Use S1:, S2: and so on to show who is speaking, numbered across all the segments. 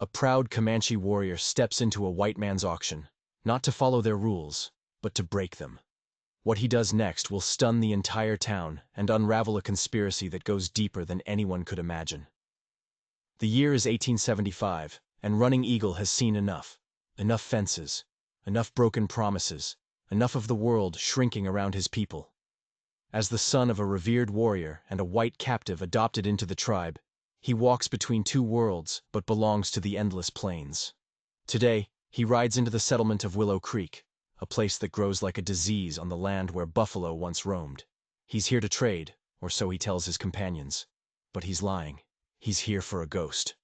S1: A proud Comanche warrior steps into a white man's auction, not to follow their rules, but to break them. What he does next will stun the entire town and unravel a conspiracy that goes deeper than anyone could imagine. The year is 1875, and Running Eagle has seen enough. Enough fences, enough broken promises, enough of the world shrinking around his people. As the son of a revered warrior and a white captive adopted into the tribe, he walks between two worlds but belongs to the endless plains. Today, he rides into the settlement of Willow Creek, a place that grows like a disease on the land where buffalo once roamed. He's here to trade, or so he tells his companions. But he's lying. He's here for a ghost.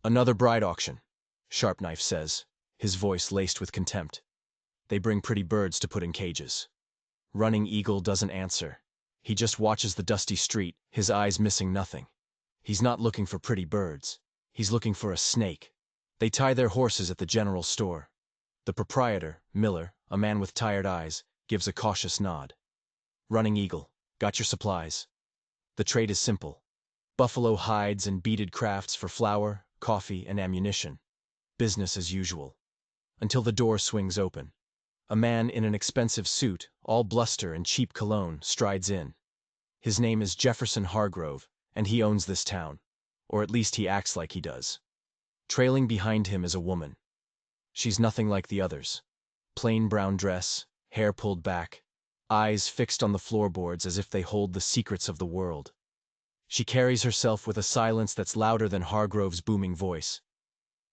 S1: "Another bride auction," Sharpknife says, his voice laced with contempt. "They bring pretty birds to put in cages." Running Eagle doesn't answer. He just watches the dusty street, his eyes missing nothing. He's not looking for pretty birds. He's looking for a snake. They tie their horses at the general store. The proprietor, Miller, a man with tired eyes, gives a cautious nod. "Running Eagle, got your supplies?" The trade is simple. Buffalo hides and beaded crafts for flour, coffee, and ammunition. Business as usual. Until the door swings open. A man in an expensive suit, all bluster and cheap cologne, strides in. His name is Jefferson Hargrove, and he owns this town. Or at least he acts like he does. Trailing behind him is a woman. She's nothing like the others. Plain brown dress, hair pulled back, eyes fixed on the floorboards as if they hold the secrets of the world. She carries herself with a silence that's louder than Hargrove's booming voice.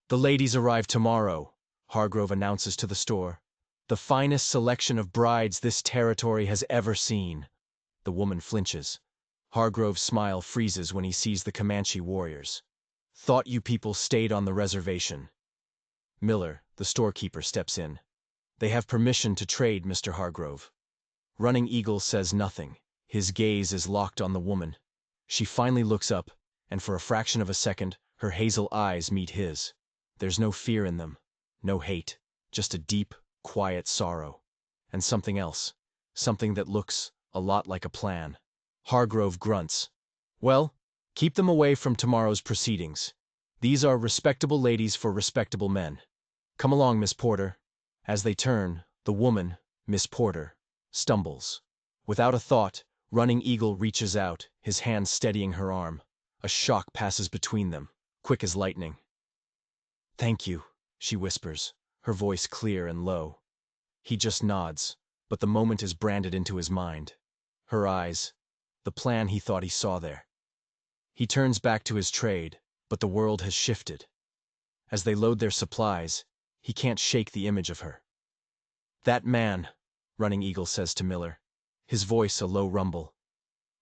S1: "The ladies arrive tomorrow," Hargrove announces to the store. "The finest selection of brides this territory has ever seen." The woman flinches. Hargrove's smile freezes when he sees the Comanche warriors. "Thought you people stayed on the reservation." Miller, the storekeeper, steps in. "They have permission to trade, Mr. Hargrove." Running Eagle says nothing. His gaze is locked on the woman. She finally looks up, and for a fraction of a second, her hazel eyes meet his. There's no fear in them, no hate, just a deep, quiet sorrow. And something else, something that looks a lot like a plan. Hargrove grunts. "Well, keep them away from tomorrow's proceedings. These are respectable ladies for respectable men. Come along, Miss Porter." As they turn, the woman, Miss Porter, stumbles. Without a thought, Running Eagle reaches out, his hand steadying her arm. A shock passes between them, quick as lightning. "Thank you," she whispers, her voice clear and low. He just nods, but the moment is branded into his mind. Her eyes, the plan he thought he saw there. He turns back to his trade, but the world has shifted. As they load their supplies, he can't shake the image of her. "That man," Running Eagle says to Miller, his voice a low rumble.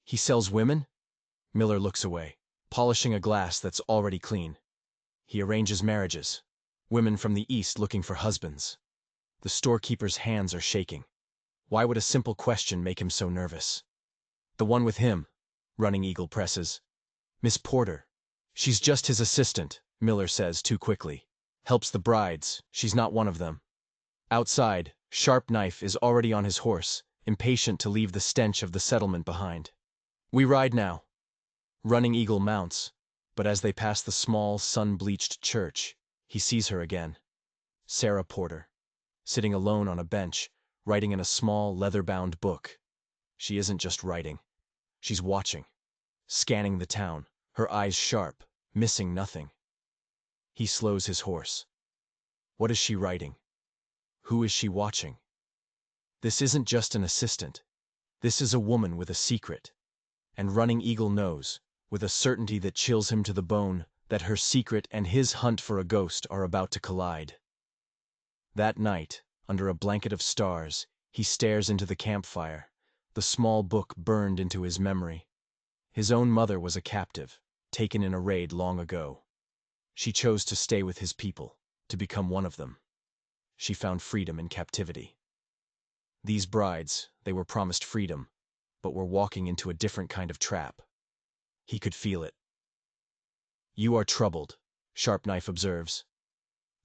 S1: "He sells women?" Miller looks away, polishing a glass that's already clean. "He arranges marriages. Women from the East looking for husbands." The storekeeper's hands are shaking. Why would a simple question make him so nervous? "The one with him," Running Eagle presses. "Miss Porter." "She's just his assistant," Miller says too quickly. "Helps the brides. She's not one of them." Outside, Sharpknife is already on his horse, impatient to leave the stench of the settlement behind. "We ride now." Running Eagle mounts, but as they pass the small, sun-bleached church, he sees her again. Sarah Porter, sitting alone on a bench, writing in a small, leather-bound book. She isn't just writing. She's watching, scanning the town, her eyes sharp, missing nothing. He slows his horse. What is she writing? Who is she watching? This isn't just an assistant. This is a woman with a secret. And Running Eagle knows, with a certainty that chills him to the bone, that her secret and his hunt for a ghost are about to collide. That night, under a blanket of stars, he stares into the campfire, the small book burned into his memory. His own mother was a captive, taken in a raid long ago. She chose to stay with his people, to become one of them. She found freedom in captivity. These brides, they were promised freedom, but were walking into a different kind of trap. He could feel it. "You are troubled," Sharpknife observes.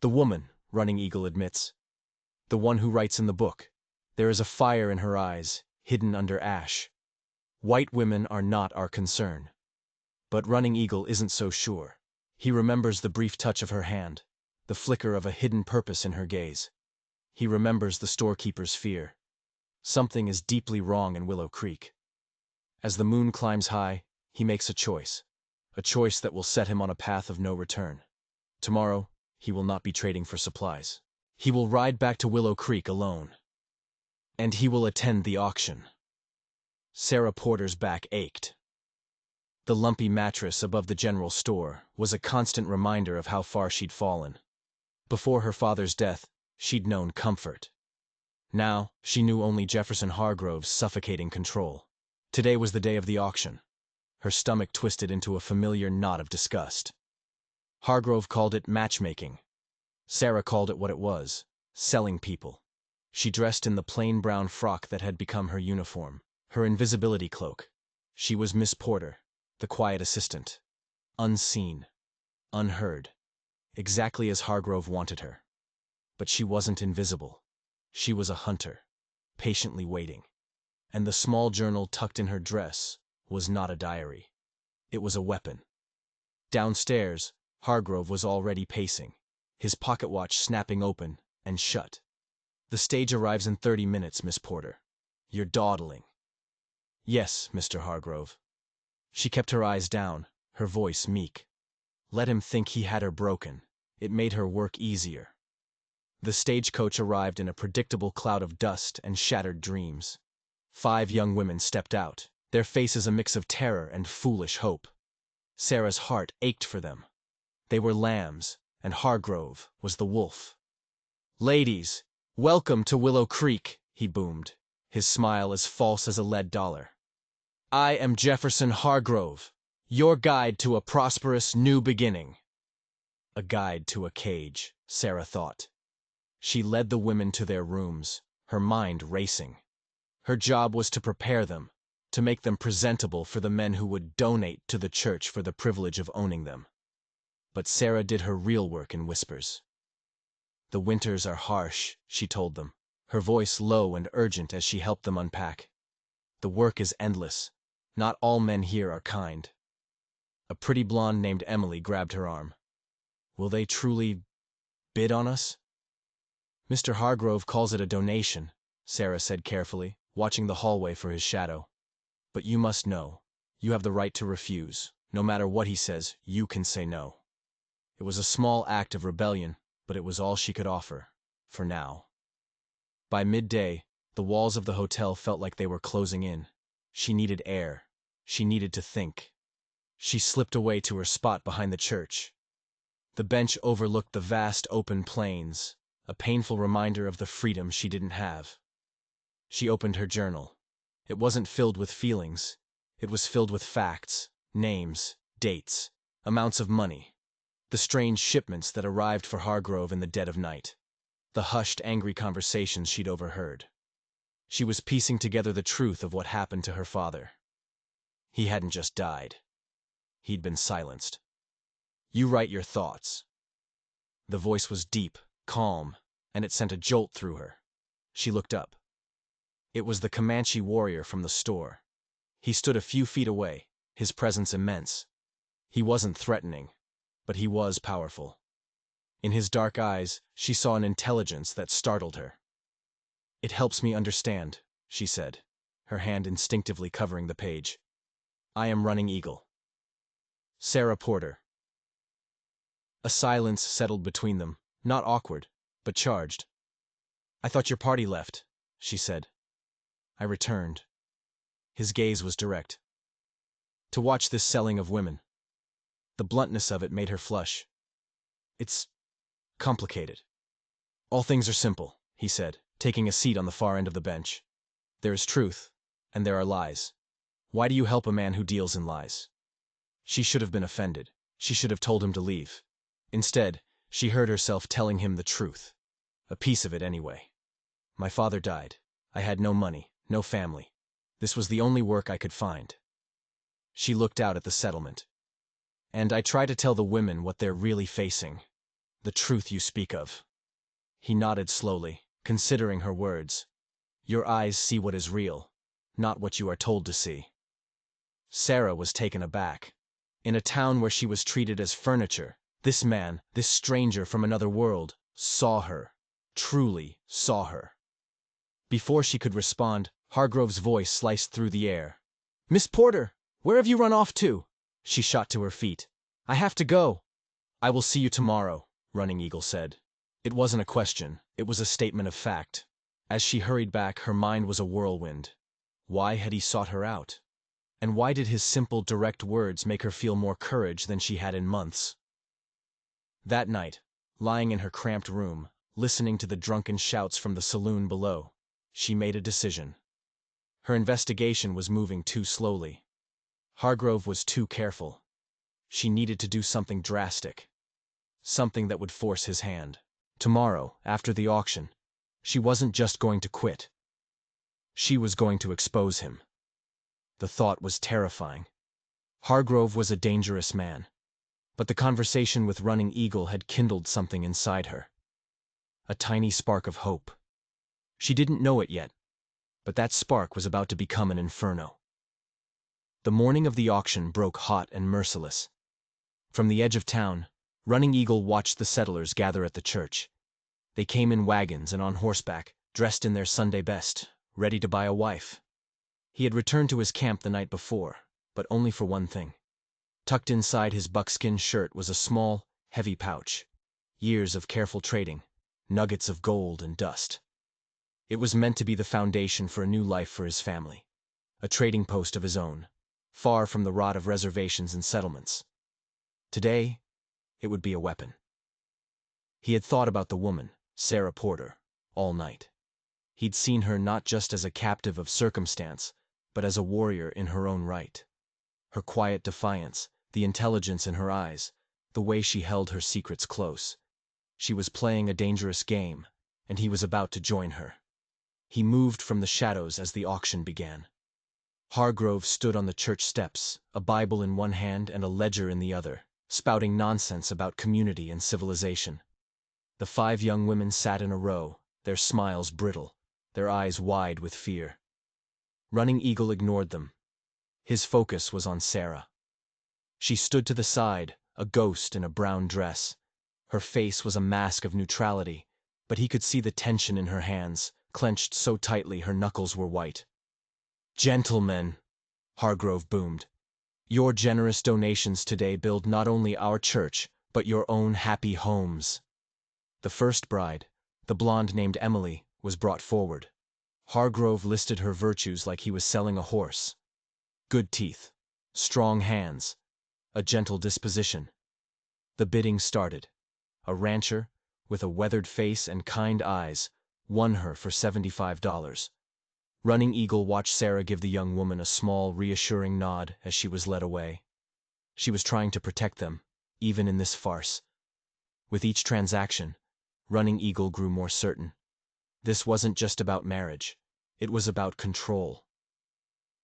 S1: "The woman," Running Eagle admits. "The one who writes in the book. There is a fire in her eyes, hidden under ash. White women are not our concern." But Running Eagle isn't so sure. He remembers the brief touch of her hand, the flicker of a hidden purpose in her gaze. He remembers the storekeeper's fear. Something is deeply wrong in Willow Creek. As the moon climbs high, he makes a choice that will set him on a path of no return. Tomorrow, he will not be trading for supplies. He will ride back to Willow Creek alone. And he will attend the auction. Sarah Porter's back ached. The lumpy mattress above the general store was a constant reminder of how far she'd fallen. Before her father's death, she'd known comfort. Now, she knew only Jefferson Hargrove's suffocating control. Today was the day of the auction. Her stomach twisted into a familiar knot of disgust. Hargrove called it matchmaking. Sarah called it what it was, selling people. She dressed in the plain brown frock that had become her uniform, her invisibility cloak. She was Miss Porter, the quiet assistant. Unseen. Unheard. Exactly as Hargrove wanted her. But she wasn't invisible. She was a hunter, patiently waiting. And the small journal tucked in her dress was not a diary. It was a weapon. Downstairs, Hargrove was already pacing, his pocket watch snapping open and shut. The stage arrives in 30 minutes, Miss Porter. You're dawdling. Yes, Mr. Hargrove. She kept her eyes down, her voice meek. Let him think he had her broken. It made her work easier. The stagecoach arrived in a predictable cloud of dust and shattered dreams. 5 young women stepped out, their faces a mix of terror and foolish hope. Sarah's heart ached for them. They were lambs, and Hargrove was the wolf. Ladies, welcome to Willow Creek, he boomed, his smile as false as a lead dollar. I am Jefferson Hargrove, your guide to a prosperous new beginning. A guide to a cage, Sarah thought. She led the women to their rooms, her mind racing. Her job was to prepare them, to make them presentable for the men who would donate to the church for the privilege of owning them. But Sarah did her real work in whispers. The winters are harsh, she told them, her voice low and urgent as she helped them unpack. The work is endless. Not all men here are kind. A pretty blonde named Emily grabbed her arm. Will they truly bid on us? Mr. Hargrove calls it a donation, Sarah said carefully, watching the hallway for his shadow. But you must know, you have the right to refuse. No matter what he says, you can say no. It was a small act of rebellion, but it was all she could offer, for now. By midday, the walls of the hotel felt like they were closing in. She needed air. She needed to think. She slipped away to her spot behind the church. The bench overlooked the vast open plains, a painful reminder of the freedom she didn't have. She opened her journal. It wasn't filled with feelings. It was filled with facts, names, dates, amounts of money. The strange shipments that arrived for Hargrove in the dead of night. The hushed, angry conversations she'd overheard. She was piecing together the truth of what happened to her father. He hadn't just died. He'd been silenced. You write your thoughts. The voice was deep, calm, and it sent a jolt through her. She looked up. It was the Comanche warrior from the store. He stood a few feet away, his presence immense. He wasn't threatening, but he was powerful. In his dark eyes, she saw an intelligence that startled her. It helps me understand, she said, her hand instinctively covering the page. I am Running Eagle. Sarah Porter. A silence settled between them, not awkward, but charged. I thought your party left, she said. I returned. His gaze was direct. To watch this selling of women. The bluntness of it made her flush. It's complicated. All things are simple, he said, taking a seat on the far end of the bench. There is truth, and there are lies. Why do you help a man who deals in lies? She should have been offended. She should have told him to leave. Instead, she heard herself telling him the truth. A piece of it anyway. My father died. I had no money, no family. This was the only work I could find. She looked out at the settlement. And I try to tell the women what they're really facing. The truth you speak of. He nodded slowly, considering her words. Your eyes see what is real, not what you are told to see. Sarah was taken aback. In a town where she was treated as furniture, this man, this stranger from another world, saw her, truly saw her. Before she could respond, Hargrove's voice sliced through the air. "Miss Porter, where have you run off to?" She shot to her feet. "I have to go." "I will see you tomorrow," Running Eagle said. It wasn't a question, it was a statement of fact. As she hurried back, her mind was a whirlwind. Why had he sought her out? And why did his simple, direct words make her feel more courage than she had in months? That night, lying in her cramped room, listening to the drunken shouts from the saloon below, she made a decision. Her investigation was moving too slowly. Hargrove was too careful. She needed to do something drastic. Something that would force his hand. Tomorrow, after the auction, she wasn't just going to quit. She was going to expose him. The thought was terrifying. Hargrove was a dangerous man. But the conversation with Running Eagle had kindled something inside her. A tiny spark of hope. She didn't know it yet, but that spark was about to become an inferno. The morning of the auction broke hot and merciless. From the edge of town, Running Eagle watched the settlers gather at the church. They came in wagons and on horseback, dressed in their Sunday best, ready to buy a wife. He had returned to his camp the night before, but only for one thing. Tucked inside his buckskin shirt was a small, heavy pouch. Years of careful trading, nuggets of gold and dust. It was meant to be the foundation for a new life for his family. A trading post of his own, far from the rot of reservations and settlements. Today, it would be a weapon. He had thought about the woman, Sarah Porter, all night. He'd seen her not just as a captive of circumstance, but as a warrior in her own right. Her quiet defiance, the intelligence in her eyes, the way she held her secrets close. She was playing a dangerous game, and he was about to join her. He moved from the shadows as the auction began. Hargrove stood on the church steps, a Bible in one hand and a ledger in the other, spouting nonsense about community and civilization. The 5 young women sat in a row, their smiles brittle, their eyes wide with fear. Running Eagle ignored them. His focus was on Sarah. She stood to the side, a ghost in a brown dress. Her face was a mask of neutrality, but he could see the tension in her hands, clenched so tightly her knuckles were white. "Gentlemen," Hargrove boomed, "your generous donations today build not only our church, but your own happy homes." The first bride, the blonde named Emily, was brought forward. Hargrove listed her virtues like he was selling a horse. Good teeth, strong hands, a gentle disposition. The bidding started. A rancher, with a weathered face and kind eyes, won her for $75. Running Eagle watched Sarah give the young woman a small, reassuring nod as she was led away. She was trying to protect them, even in this farce. With each transaction, Running Eagle grew more certain. This wasn't just about marriage. It was about control.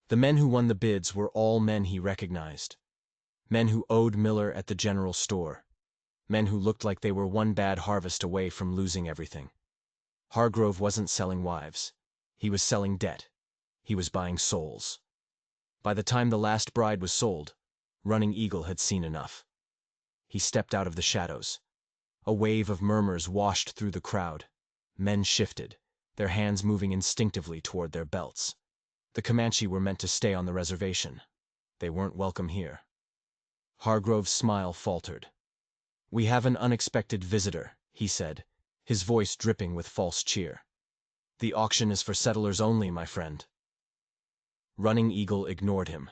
S1: The men who won the bids were all men he recognized. Men who owed Miller at the general store. Men who looked like they were one bad harvest away from losing everything. Hargrove wasn't selling wives. He was selling debt. He was buying souls. By the time the last bride was sold, Running Eagle had seen enough. He stepped out of the shadows. A wave of murmurs washed through the crowd. Men shifted, their hands moving instinctively toward their belts. The Comanche were meant to stay on the reservation. They weren't welcome here. Hargrove's smile faltered. "We have an unexpected visitor," he said, his voice dripping with false cheer. "The auction is for settlers only, my friend." Running Eagle ignored him.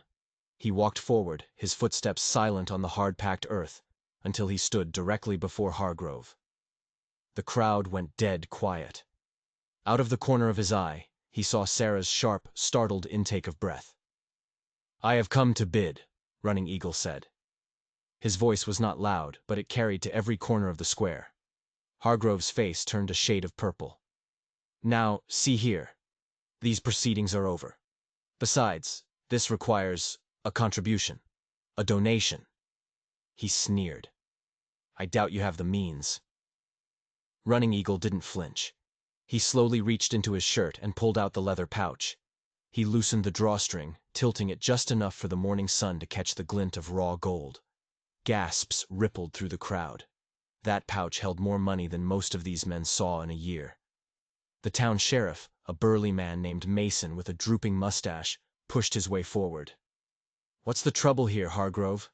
S1: He walked forward, his footsteps silent on the hard-packed earth, until he stood directly before Hargrove. The crowd went dead quiet. Out of the corner of his eye, he saw Sarah's sharp, startled intake of breath. "I have come to bid," Running Eagle said. His voice was not loud, but it carried to every corner of the square. Hargrove's face turned a shade of purple. "Now, see here. These proceedings are over. Besides, this requires a contribution, a donation." He sneered. "I doubt you have the means." Running Eagle didn't flinch. He slowly reached into his shirt and pulled out the leather pouch. He loosened the drawstring, tilting it just enough for the morning sun to catch the glint of raw gold. Gasps rippled through the crowd. That pouch held more money than most of these men saw in a year. The town sheriff, a burly man named Mason with a drooping mustache, pushed his way forward. "What's the trouble here, Hargrove?"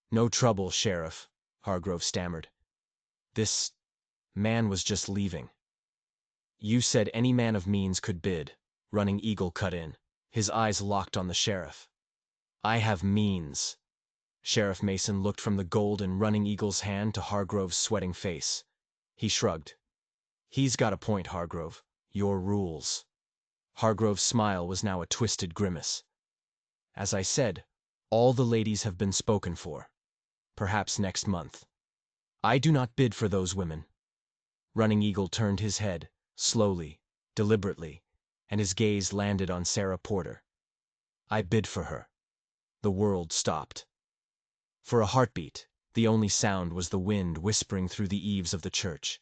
S1: "No trouble, Sheriff," Hargrove stammered. "This man was just leaving." "You said any man of means could bid," Running Eagle cut in, his eyes locked on the sheriff. "I have means." Sheriff Mason looked from the gold in Running Eagle's hand to Hargrove's sweating face. He shrugged. "He's got a point, Hargrove. Your rules." Hargrove's smile was now a twisted grimace. "As I said, all the ladies have been spoken for. Perhaps next month. I do not bid for those women." Running Eagle turned his head, slowly, deliberately, and his gaze landed on Sarah Porter. "I bid for her." The world stopped. For a heartbeat, the only sound was the wind whispering through the eaves of the church.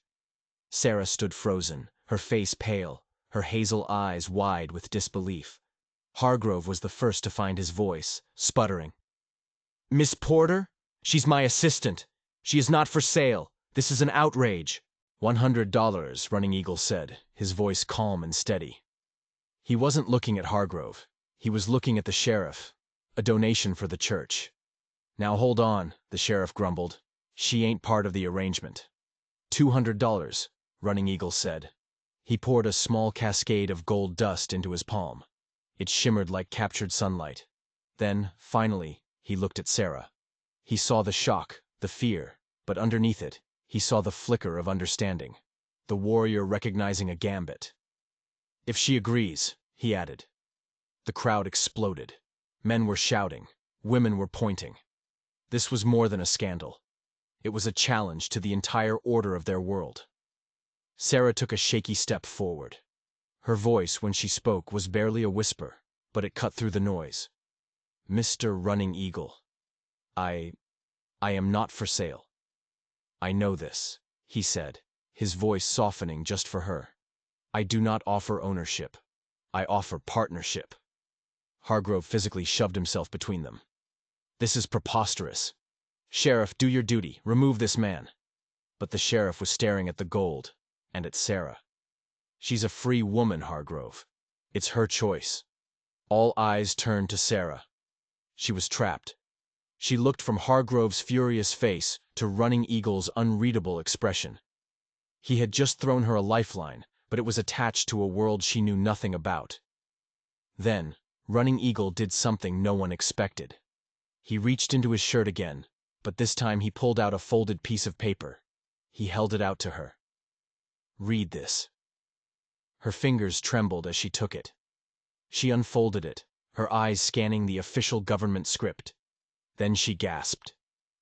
S1: Sarah stood frozen, her face pale, her hazel eyes wide with disbelief. Hargrove was the first to find his voice, sputtering. "Miss Porter? She's my assistant. She is not for sale. This is an outrage." $100, Running Eagle said, his voice calm and steady. He wasn't looking at Hargrove. He was looking at the sheriff. A donation for the church. "Now hold on," the sheriff grumbled. "She ain't part of the arrangement." $200, Running Eagle said. He poured a small cascade of gold dust into his palm. It shimmered like captured sunlight. Then, finally, he looked at Sarah. He saw the shock, the fear, but underneath it, he saw the flicker of understanding. The warrior recognizing a gambit. "If she agrees," he added. The crowd exploded. Men were shouting. Women were pointing. This was more than a scandal. It was a challenge to the entire order of their world. Sarah took a shaky step forward. Her voice, when she spoke, was barely a whisper, but it cut through the noise. "Mr. Running Eagle, I am not for sale. I know this," he said, his voice softening just for her. "I do not offer ownership. I offer partnership." Hargrove physically shoved himself between them. "This is preposterous. Sheriff, do your duty. Remove this man." But the sheriff was staring at the gold, and at Sarah. "She's a free woman, Hargrove. It's her choice." All eyes turned to Sarah. She was trapped. She looked from Hargrove's furious face to Running Eagle's unreadable expression. He had just thrown her a lifeline, but it was attached to a world she knew nothing about. Then, Running Eagle did something no one expected. He reached into his shirt again, but this time he pulled out a folded piece of paper. He held it out to her. "Read this." Her fingers trembled as she took it. She unfolded it, her eyes scanning the official government script. Then she gasped.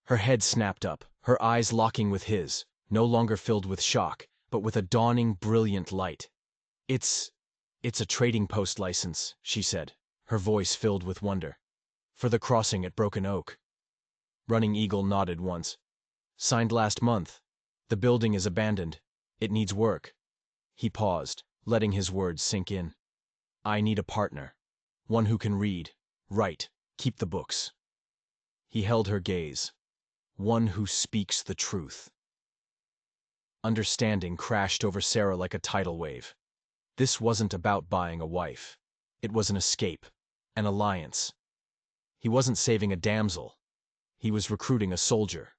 S1: Her head snapped up, her eyes locking with his, no longer filled with shock, but with a dawning, brilliant light. It's a trading post license," she said, her voice filled with wonder. "For the crossing at Broken Oak." Running Eagle nodded once. "Signed last month. The building is abandoned. It needs work." He paused, letting his words sink in. "I need a partner. One who can read, write, keep the books." He held her gaze. "One who speaks the truth." Understanding crashed over Sarah like a tidal wave. This wasn't about buying a wife. It was an escape, an alliance. He wasn't saving a damsel. He was recruiting a soldier.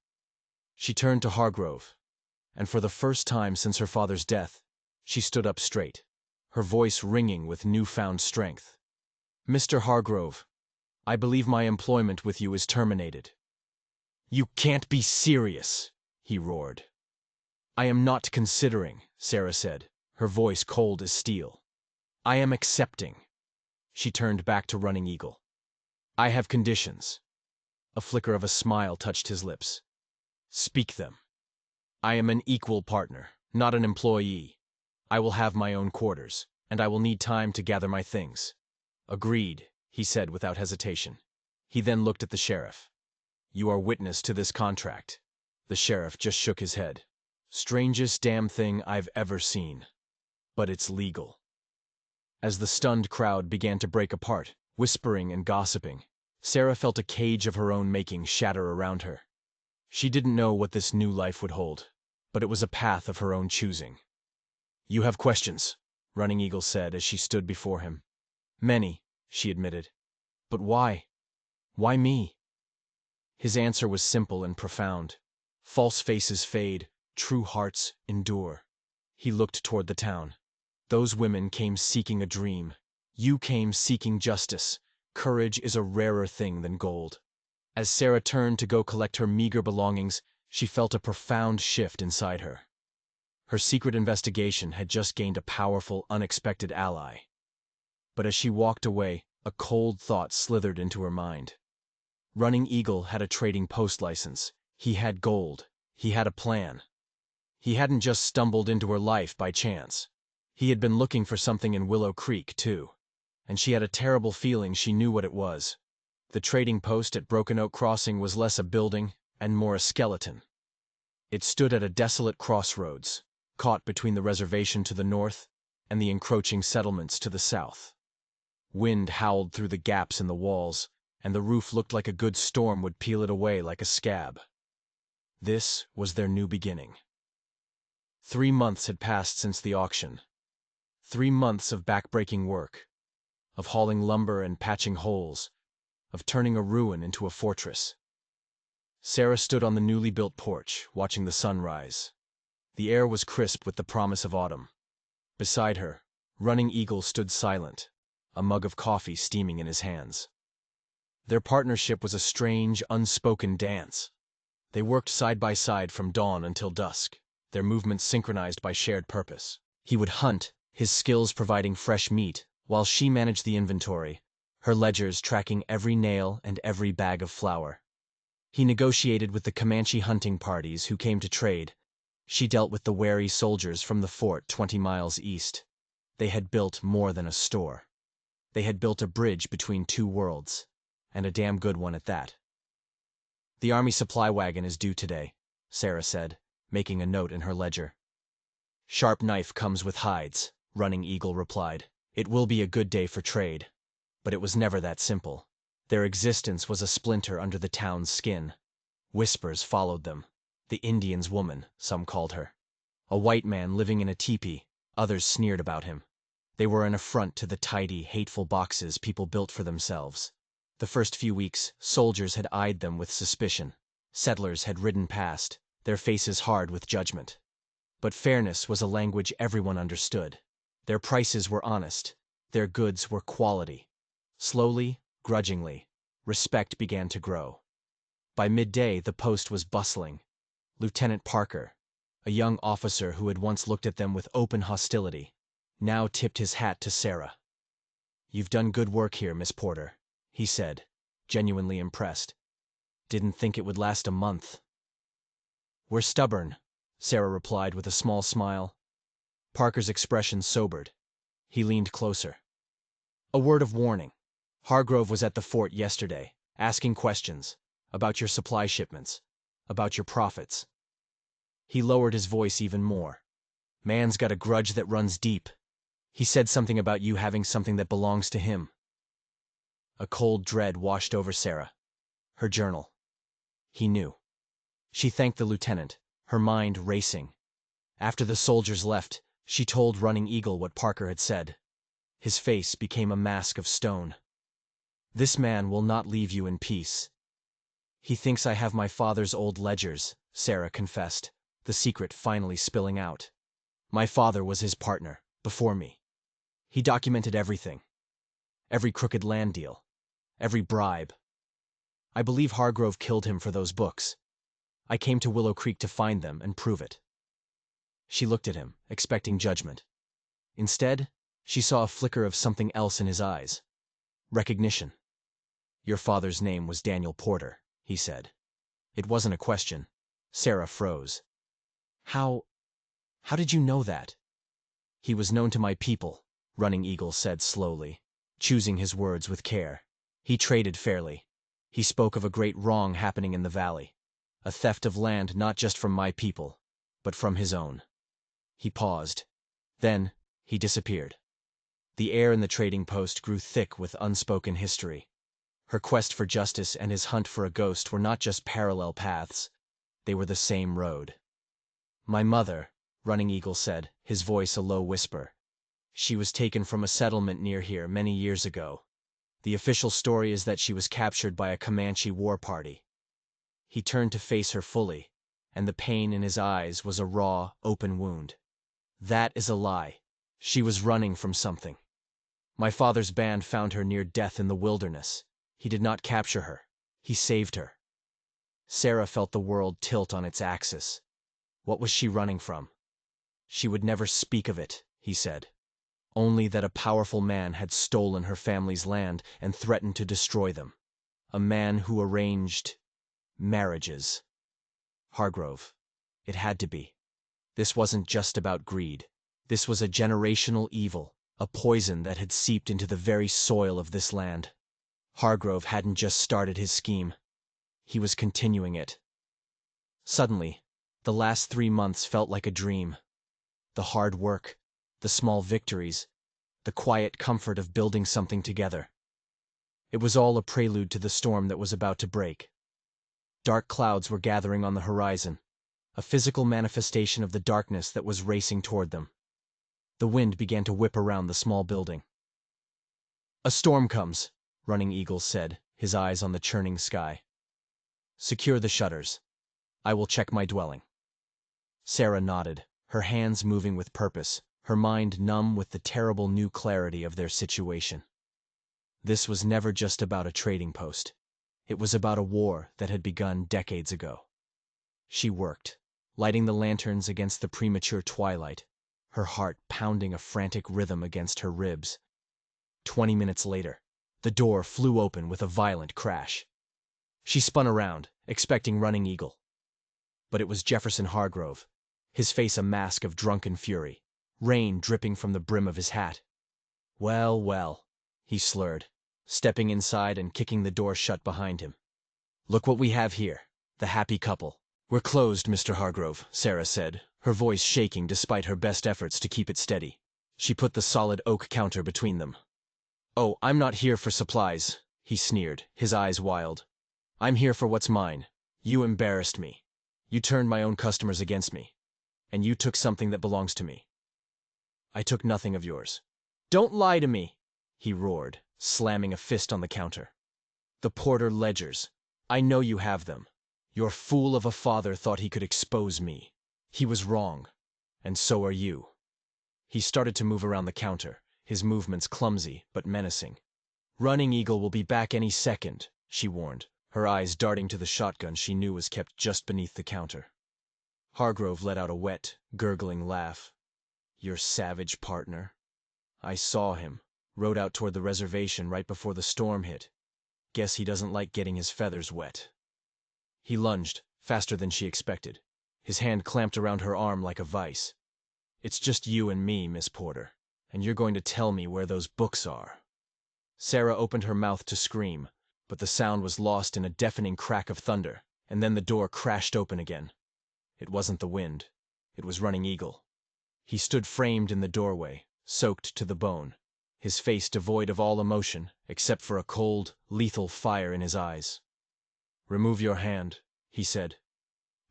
S1: She turned to Hargrove, and for the first time since her father's death, she stood up straight, her voice ringing with newfound strength. "Mr. Hargrove, I believe my employment with you is terminated." "You can't be serious," he roared. "I am not considering," Sarah said, her voice cold as steel. "I am accepting." She turned back to Running Eagle. "I have conditions." A flicker of a smile touched his lips. "Speak them." "I am an equal partner, not an employee. I will have my own quarters, and I will need time to gather my things." "Agreed," he said without hesitation. He then looked at the sheriff. "You are witness to this contract." The sheriff just shook his head. "Strangest damn thing I've ever seen. But it's legal." As the stunned crowd began to break apart, whispering and gossiping, Sarah felt a cage of her own making shatter around her. She didn't know what this new life would hold, but it was a path of her own choosing. "You have questions," Running Eagle said as she stood before him. "Many," she admitted. "But why? Why me?" His answer was simple and profound. False faces fade, true hearts endure. He looked toward the town. Those women came seeking a dream. You came seeking justice. Courage is a rarer thing than gold. As Sarah turned to go collect her meager belongings, she felt a profound shift inside her. Her secret investigation had just gained a powerful, unexpected ally. But as she walked away, a cold thought slithered into her mind. Running Eagle had a trading post license. He had gold. He had a plan. He hadn't just stumbled into her life by chance. He had been looking for something in Willow Creek, too. And she had a terrible feeling she knew what it was. The trading post at Broken Oak Crossing was less a building and more a skeleton. It stood at a desolate crossroads, caught between the reservation to the north and the encroaching settlements to the south. Wind howled through the gaps in the walls, and the roof looked like a good storm would peel it away like a scab. This was their new beginning. 3 months had passed since the auction. 3 months of back-breaking work, of hauling lumber and patching holes, of turning a ruin into a fortress. Sarah stood on the newly built porch, watching the sun rise. The air was crisp with the promise of autumn. Beside her, Running Eagle stood silent, a mug of coffee steaming in his hands. Their partnership was a strange, unspoken dance. They worked side by side from dawn until dusk, their movements synchronized by shared purpose. He would hunt, his skills providing fresh meat, while she managed the inventory, her ledgers tracking every nail and every bag of flour. He negotiated with the Comanche hunting parties who came to trade. She dealt with the wary soldiers from the fort 20 miles east. They had built more than a store. They had built a bridge between two worlds, and a damn good one at that. "The army supply wagon is due today," Sarah said, making a note in her ledger. "Sharp knife comes with hides," Running Eagle replied. "It will be a good day for trade." But it was never that simple. Their existence was a splinter under the town's skin. Whispers followed them. The Indian's woman, some called her. A white man living in a teepee, others sneered about him. They were an affront to the tidy, hateful boxes people built for themselves. The first few weeks, soldiers had eyed them with suspicion. Settlers had ridden past, their faces hard with judgment. But fairness was a language everyone understood. Their prices were honest. Their goods were quality. Slowly, grudgingly, respect began to grow. By midday, the post was bustling. Lieutenant Parker, a young officer who had once looked at them with open hostility, now tipped his hat to Sarah. "You've done good work here, Miss Porter," he said, genuinely impressed. "Didn't think it would last a month." "We're stubborn," Sarah replied with a small smile. Parker's expression sobered. He leaned closer. "A word of warning. Hargrove was at the fort yesterday, asking questions about your supply shipments, about your profits." He lowered his voice even more. "Man's got a grudge that runs deep. He said something about you having something that belongs to him." A cold dread washed over Sarah. Her journal. He knew. She thanked the lieutenant, her mind racing. After the soldiers left, she told Running Eagle what Parker had said. His face became a mask of stone. "This man will not leave you in peace." "He thinks I have my father's old ledgers," Sarah confessed, the secret finally spilling out. "My father was his partner, before me. He documented everything. Every crooked land deal. Every bribe. I believe Hargrove killed him for those books. I came to Willow Creek to find them and prove it." She looked at him, expecting judgment. Instead, she saw a flicker of something else in his eyes. Recognition. "Your father's name was Daniel Porter," he said. It wasn't a question. Sarah froze. How did you know that?" "He was known to my people," Running Eagle said slowly, choosing his words with care. "He traded fairly. He spoke of a great wrong happening in the valley. A theft of land not just from my people, but from his own." He paused. Then, he disappeared. The air in the trading post grew thick with unspoken history. Her quest for justice and his hunt for a ghost were not just parallel paths. They were the same road. "My mother," Running Eagle said, his voice a low whisper. "She was taken from a settlement near here many years ago. The official story is that she was captured by a Comanche war party." He turned to face her fully, and the pain in his eyes was a raw, open wound. "That is a lie. She was running from something. My father's band found her near death in the wilderness. He did not capture her. He saved her." Sarah felt the world tilt on its axis. What was she running from? She would never speak of it, he said. Only that a powerful man had stolen her family's land and threatened to destroy them. A man who arranged marriages. Hargrove. It had to be. This wasn't just about greed. This was a generational evil, a poison that had seeped into the very soil of this land. Hargrove hadn't just started his scheme. He was continuing it. Suddenly, the last 3 months felt like a dream. The hard work, the small victories, the quiet comfort of building something together. It was all a prelude to the storm that was about to break. Dark clouds were gathering on the horizon, a physical manifestation of the darkness that was racing toward them. The wind began to whip around the small building. "A storm comes," Running Eagle said, his eyes on the churning sky. "Secure the shutters. I will check my dwelling." Sarah nodded, her hands moving with purpose, her mind numb with the terrible new clarity of their situation. This was never just about a trading post. It was about a war that had begun decades ago. She worked, lighting the lanterns against the premature twilight, her heart pounding a frantic rhythm against her ribs. 20 minutes later, the door flew open with a violent crash. She spun around, expecting Running Eagle. But it was Jefferson Hargrove, his face a mask of drunken fury, rain dripping from the brim of his hat. "Well, well," he slurred, stepping inside and kicking the door shut behind him. "Look what we have here, the happy couple." "We're closed, Mr. Hargrove," Sarah said, her voice shaking despite her best efforts to keep it steady. She put the solid oak counter between them. "Oh, I'm not here for supplies," he sneered, his eyes wild. "I'm here for what's mine. You embarrassed me. You turned my own customers against me. And you took something that belongs to me." "I took nothing of yours." "Don't lie to me," he roared, slamming a fist on the counter. "The Porter ledgers. I know you have them. Your fool of a father thought he could expose me. He was wrong. And so are you." He started to move around the counter, his movements clumsy but menacing. "Running Eagle will be back any second," she warned, her eyes darting to the shotgun she knew was kept just beneath the counter. Hargrove let out a wet, gurgling laugh. "Your savage partner. I saw him. Rode out toward the reservation right before the storm hit. Guess he doesn't like getting his feathers wet." He lunged, faster than she expected, his hand clamped around her arm like a vice. "It's just you and me, Miss Porter, and you're going to tell me where those books are." Sarah opened her mouth to scream, but the sound was lost in a deafening crack of thunder, and then the door crashed open again. It wasn't the wind. It was Running Eagle. He stood framed in the doorway, soaked to the bone, his face devoid of all emotion except for a cold, lethal fire in his eyes. "Remove your hand," he said.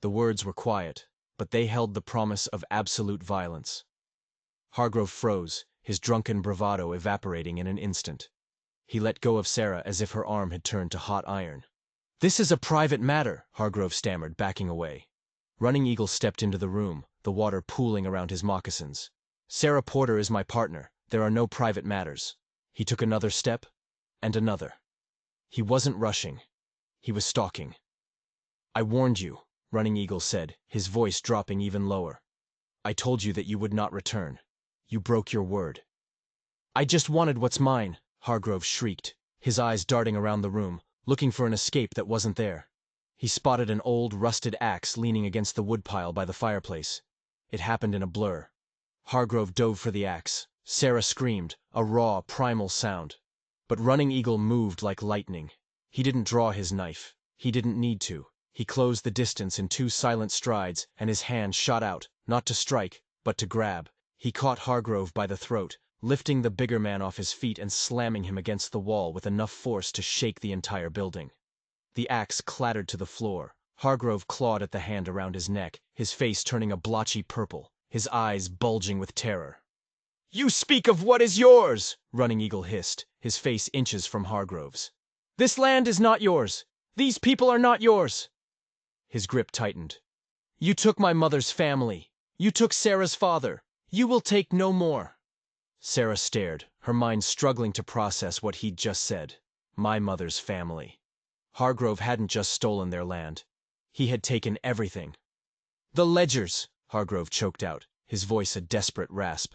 S1: The words were quiet, but they held the promise of absolute violence. Hargrove froze, his drunken bravado evaporating in an instant. He let go of Sarah as if her arm had turned to hot iron. "This is a private matter," Hargrove stammered, backing away. Running Eagle stepped into the room, the water pooling around his moccasins. "Sarah Porter is my partner. There are no private matters." He took another step, and another. He wasn't rushing. He was stalking. "I warned you," Running Eagle said, his voice dropping even lower. "I told you that you would not return. You broke your word." "I just wanted what's mine," Hargrove shrieked, his eyes darting around the room, looking for an escape that wasn't there. He spotted an old, rusted axe leaning against the woodpile by the fireplace. It happened in a blur. Hargrove dove for the axe. Sarah screamed, a raw, primal sound. But Running Eagle moved like lightning. He didn't draw his knife. He didn't need to. He closed the distance in 2 silent strides, and his hand shot out, not to strike, but to grab. He caught Hargrove by the throat, lifting the bigger man off his feet and slamming him against the wall with enough force to shake the entire building. The axe clattered to the floor. Hargrove clawed at the hand around his neck, his face turning a blotchy purple, his eyes bulging with terror. "You speak of what is yours!" Running Eagle hissed, his face inches from Hargrove's. "This land is not yours! These people are not yours!" His grip tightened. "You took my mother's family. You took Sarah's father. You will take no more." Sarah stared, her mind struggling to process what he'd just said. My mother's family. Hargrove hadn't just stolen their land. He had taken everything. "The ledgers," Hargrove choked out, his voice a desperate rasp.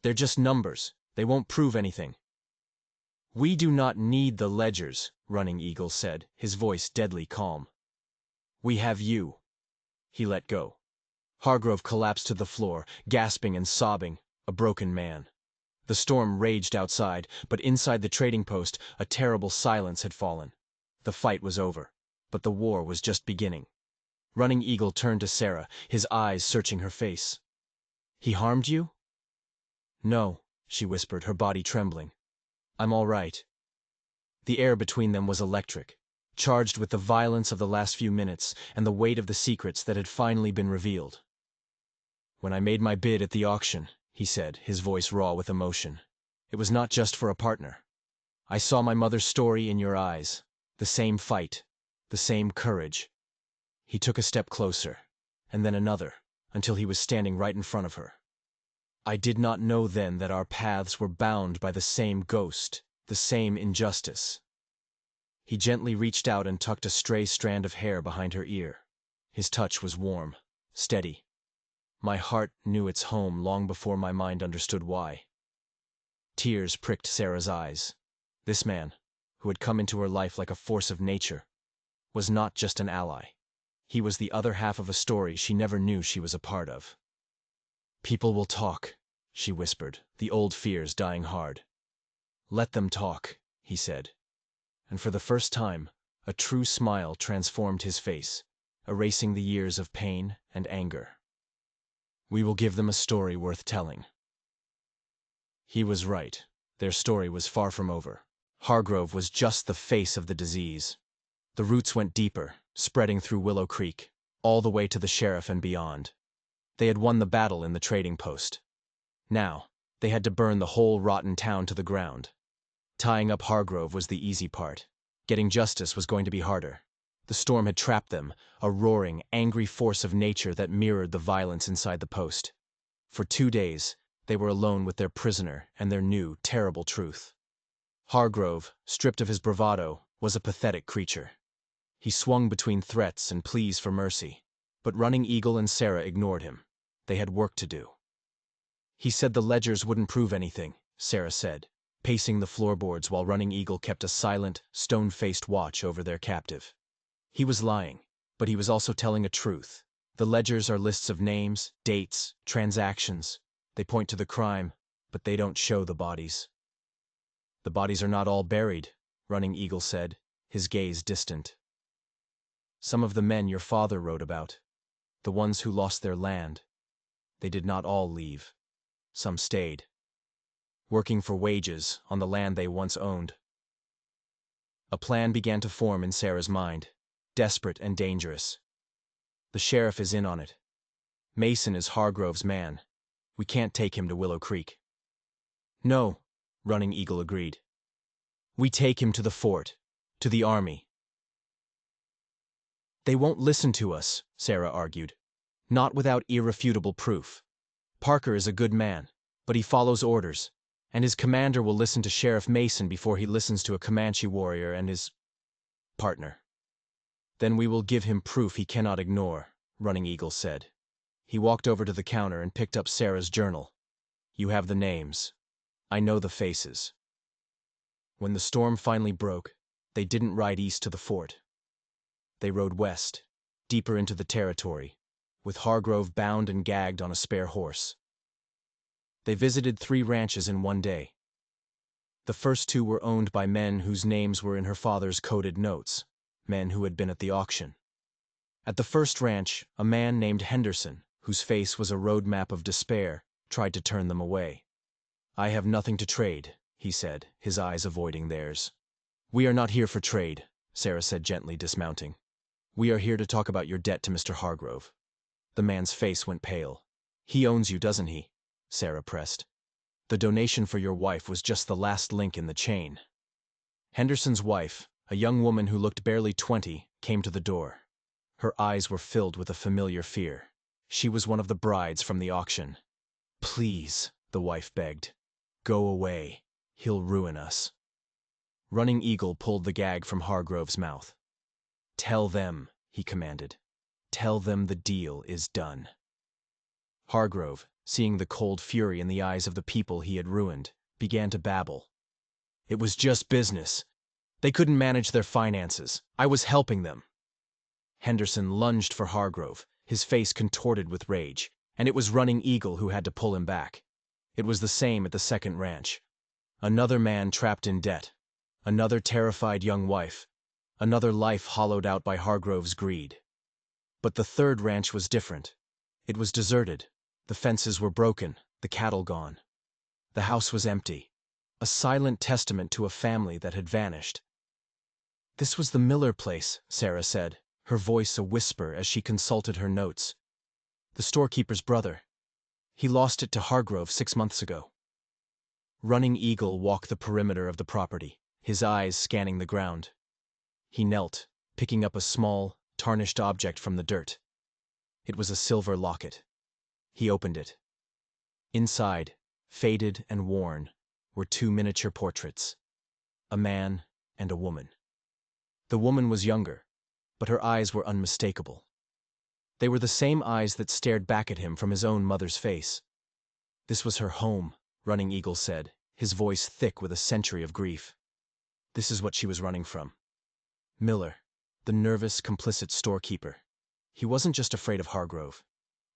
S1: "They're just numbers. They won't prove anything." "We do not need the ledgers," Running Eagle said, his voice deadly calm. "We have you." He let go. Hargrove collapsed to the floor, gasping and sobbing, a broken man. The storm raged outside, but inside the trading post, a terrible silence had fallen. The fight was over, but the war was just beginning. Running Eagle turned to Sarah, his eyes searching her face. "He harmed you?" "No," she whispered, her body trembling. "I'm all right." The air between them was electric, charged with the violence of the last few minutes and the weight of the secrets that had finally been revealed. "When I made my bid at the auction," he said, his voice raw with emotion, "it was not just for a partner. I saw my mother's story in your eyes, the same fight, the same courage." He took a step closer, and then another, until he was standing right in front of her. "I did not know then that our paths were bound by the same ghost, the same injustice." He gently reached out and tucked a stray strand of hair behind her ear. His touch was warm, steady. My heart knew its home long before my mind understood why. Tears pricked Sarah's eyes. This man, who had come into her life like a force of nature, was not just an ally. He was the other half of a story she never knew she was a part of. "People will talk," she whispered, the old fears dying hard. "Let them talk," he said. And for the first time, a true smile transformed his face, erasing the years of pain and anger. "We will give them a story worth telling." He was right. Their story was far from over. Hargrove was just the face of the disease. The roots went deeper, spreading through Willow Creek, all the way to the sheriff and beyond. They had won the battle in the trading post. Now, they had to burn the whole rotten town to the ground. Tying up Hargrove was the easy part. Getting justice was going to be harder. The storm had trapped them, a roaring, angry force of nature that mirrored the violence inside the post. For 2 days, they were alone with their prisoner and their new, terrible truth. Hargrove, stripped of his bravado, was a pathetic creature. He swung between threats and pleas for mercy, but Running Eagle and Sarah ignored him. They had work to do. "He said the ledgers wouldn't prove anything," Sarah said, pacing the floorboards while Running Eagle kept a silent, stone-faced watch over their captive. He was lying, but he was also telling a truth. The ledgers are lists of names, dates, transactions. They point to the crime, but they don't show the bodies. "The bodies are not all buried," Running Eagle said, his gaze distant. "Some of the men your father wrote about, the ones who lost their land, they did not all leave. Some stayed, working for wages on the land they once owned." A plan began to form in Sarah's mind, desperate and dangerous. "The sheriff is in on it. Mason is Hargrove's man. We can't take him to Willow Creek." "No," Running Eagle agreed. "We take him to the fort, to the army." "They won't listen to us," Sarah argued. "Not without irrefutable proof. Parker is a good man, but he follows orders, and his commander will listen to Sheriff Mason before he listens to a Comanche warrior and his partner." "Then we will give him proof he cannot ignore," Running Eagle said. He walked over to the counter and picked up Sarah's journal. "You have the names. I know the faces." When the storm finally broke, they didn't ride east to the fort. They rode west, deeper into the territory, with Hargrove bound and gagged on a spare horse. They visited 3 ranches in one day. The first 2 were owned by men whose names were in her father's coded notes, men who had been at the auction. At the first ranch, a man named Henderson, whose face was a road map of despair, tried to turn them away. I have nothing to trade, he said, his eyes avoiding theirs. We are not here for trade, Sarah said gently, dismounting. We are here to talk about your debt to Mr. Hargrove. The man's face went pale. He owns you, doesn't he? Sarah pressed. The donation for your wife was just the last link in the chain. Henderson's wife, a young woman who looked barely 20, came to the door. Her eyes were filled with a familiar fear. She was one of the brides from the auction. Please, the wife begged. Go away. He'll ruin us. Running Eagle pulled the gag from Hargrove's mouth. Tell them, he commanded. Tell them the deal is done. Hargrove, seeing the cold fury in the eyes of the people he had ruined, began to babble. It was just business. They couldn't manage their finances. I was helping them. Henderson lunged for Hargrove, his face contorted with rage, and it was Running Eagle who had to pull him back. It was the same at the second ranch. Another man trapped in debt. Another terrified young wife. Another life hollowed out by Hargrove's greed. But the third ranch was different. It was deserted. The fences were broken, the cattle gone. The house was empty, a silent testament to a family that had vanished. This was the Miller place, Sarah said, her voice a whisper as she consulted her notes. The storekeeper's brother. He lost it to Hargrove 6 months ago. Running Eagle walked the perimeter of the property, his eyes scanning the ground. He knelt, picking up a small, tarnished object from the dirt. It was a silver locket. He opened it. Inside, faded and worn, were 2 miniature portraits, a man and a woman. The woman was younger, but her eyes were unmistakable. They were the same eyes that stared back at him from his own mother's face. This was her home, Running Eagle said, his voice thick with a century of grief. This is what she was running from. Miller, the nervous, complicit storekeeper. He wasn't just afraid of Hargrove.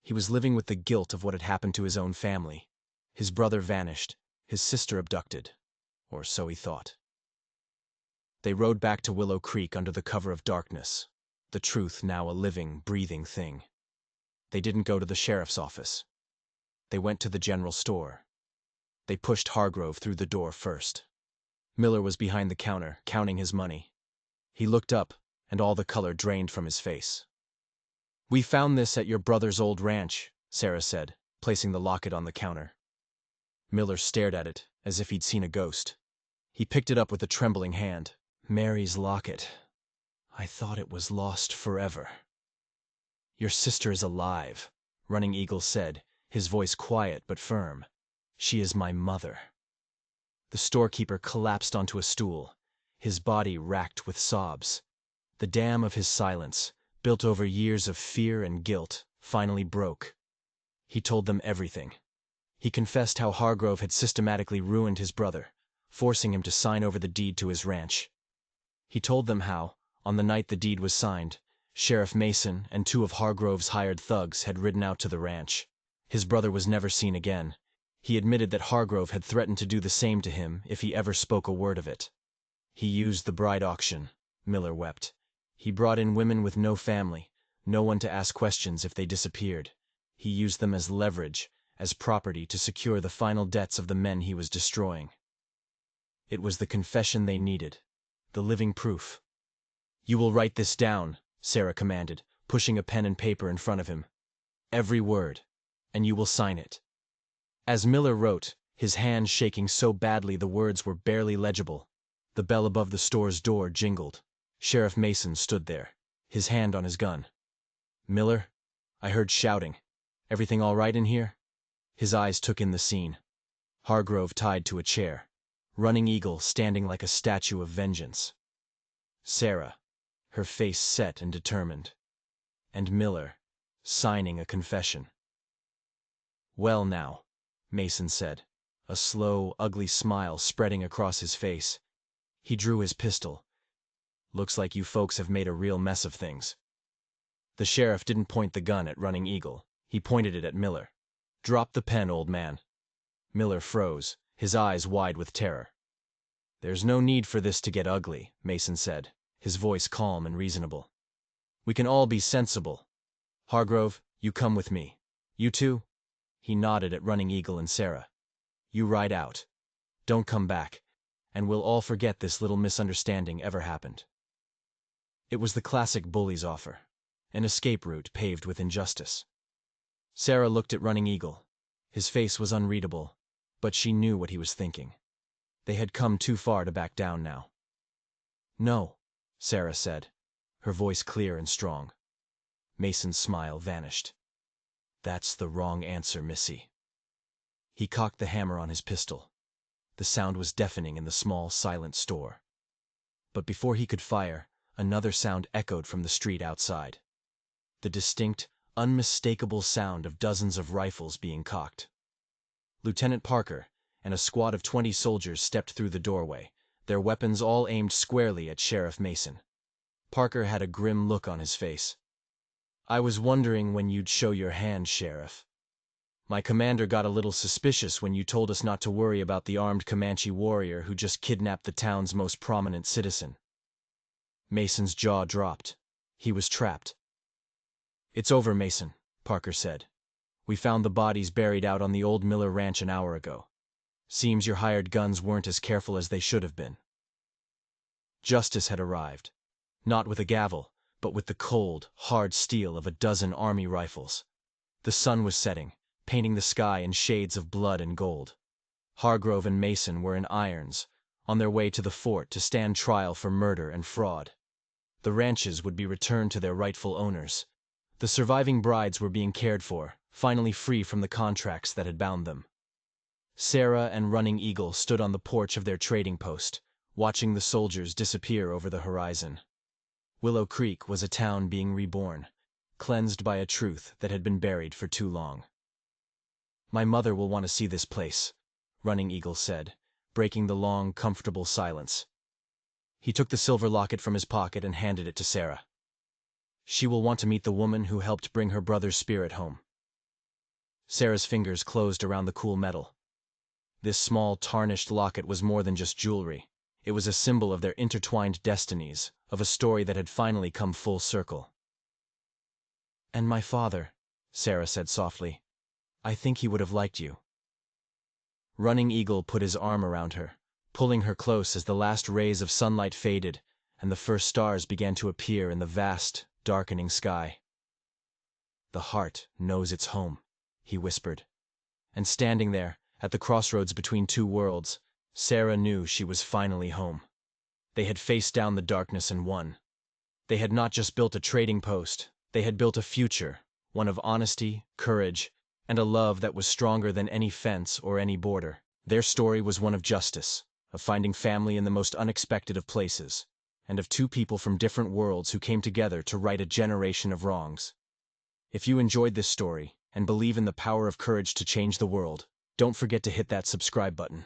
S1: He was living with the guilt of what had happened to his own family. His brother vanished, his sister abducted, or so he thought. They rode back to Willow Creek under the cover of darkness, the truth now a living, breathing thing. They didn't go to the sheriff's office. They went to the general store. They pushed Hargrove through the door first. Miller was behind the counter, counting his money. He looked up, and all the color drained from his face. We found this at your brother's old ranch, Sarah said, placing the locket on the counter. Miller stared at it, as if he'd seen a ghost. He picked it up with a trembling hand. Mary's locket. I thought it was lost forever. Your sister is alive, Running Eagle said, his voice quiet but firm. She is my mother. The storekeeper collapsed onto a stool, his body racked with sobs. The dam of his silence, built over years of fear and guilt, finally broke. He told them everything. He confessed how Hargrove had systematically ruined his brother, forcing him to sign over the deed to his ranch. He told them how, on the night the deed was signed, Sheriff Mason and 2 of Hargrove's hired thugs had ridden out to the ranch. His brother was never seen again. He admitted that Hargrove had threatened to do the same to him if he ever spoke a word of it. He used the bride auction, Miller wept. He brought in women with no family, no one to ask questions if they disappeared. He used them as leverage, as property to secure the final debts of the men he was destroying. It was the confession they needed, the living proof. You will write this down, Sarah commanded, pushing a pen and paper in front of him. Every word, and you will sign it. As Miller wrote, his hand shaking so badly the words were barely legible, the bell above the store's door jingled. Sheriff Mason stood there, his hand on his gun. Miller, I heard shouting. Everything all right in here? His eyes took in the scene. Hargrove tied to a chair. Running Eagle standing like a statue of vengeance. Sarah, her face set and determined. And Miller, signing a confession. Well now, Mason said, a slow, ugly smile spreading across his face. He drew his pistol. Looks like you folks have made a real mess of things. The sheriff didn't point the gun at Running Eagle. He pointed it at Miller. Drop the pen, old man. Miller froze, his eyes wide with terror. There's no need for this to get ugly, Mason said, his voice calm and reasonable. We can all be sensible. Hargrove, you come with me. You too? He nodded at Running Eagle and Sarah. You ride out. Don't come back, and we'll all forget this little misunderstanding ever happened. It was the classic bully's offer, an escape route paved with injustice. Sarah looked at Running Eagle. His face was unreadable, but she knew what he was thinking. They had come too far to back down now. "No," Sarah said, her voice clear and strong. Mason's smile vanished. "That's the wrong answer, Missy." He cocked the hammer on his pistol. The sound was deafening in the small, silent store. But before he could fire, another sound echoed from the street outside. The distinct, unmistakable sound of dozens of rifles being cocked. Lieutenant Parker and a squad of 20 soldiers stepped through the doorway, their weapons all aimed squarely at Sheriff Mason. Parker had a grim look on his face. "I was wondering when you'd show your hand, Sheriff. My commander got a little suspicious when you told us not to worry about the armed Comanche warrior who just kidnapped the town's most prominent citizen." Mason's jaw dropped. He was trapped. "It's over, Mason," Parker said. "We found the bodies buried out on the old Miller Ranch an hour ago. Seems your hired guns weren't as careful as they should have been." Justice had arrived. Not with a gavel, but with the cold, hard steel of a dozen army rifles. The sun was setting, painting the sky in shades of blood and gold. Hargrove and Mason were in irons, on their way to the fort to stand trial for murder and fraud. The ranches would be returned to their rightful owners. The surviving brides were being cared for, finally free from the contracts that had bound them. Sarah and Running Eagle stood on the porch of their trading post, watching the soldiers disappear over the horizon. Willow Creek was a town being reborn, cleansed by a truth that had been buried for too long. "My mother will want to see this place," Running Eagle said, breaking the long, comfortable silence. He took the silver locket from his pocket and handed it to Sarah. "She will want to meet the woman who helped bring her brother's spirit home." Sarah's fingers closed around the cool metal. This small, tarnished locket was more than just jewelry. It was a symbol of their intertwined destinies, of a story that had finally come full circle. "And my father," Sarah said softly. "I think he would have liked you." Running Eagle put his arm around her, pulling her close as the last rays of sunlight faded and the first stars began to appear in the vast, darkening sky. "The heart knows its home," he whispered. And standing there, at the crossroads between two worlds, Sarah knew she was finally home. They had faced down the darkness and won. They had not just built a trading post, they had built a future, one of honesty, courage, and a love that was stronger than any fence or any border. Their story was one of justice, of finding family in the most unexpected of places, and of two people from different worlds who came together to right a generation of wrongs. If you enjoyed this story, and believe in the power of courage to change the world, don't forget to hit that subscribe button.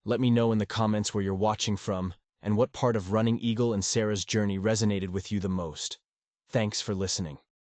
S1: Let me know in the comments where you're watching from, and what part of Running Eagle and Sarah's journey resonated with you the most. Thanks for listening.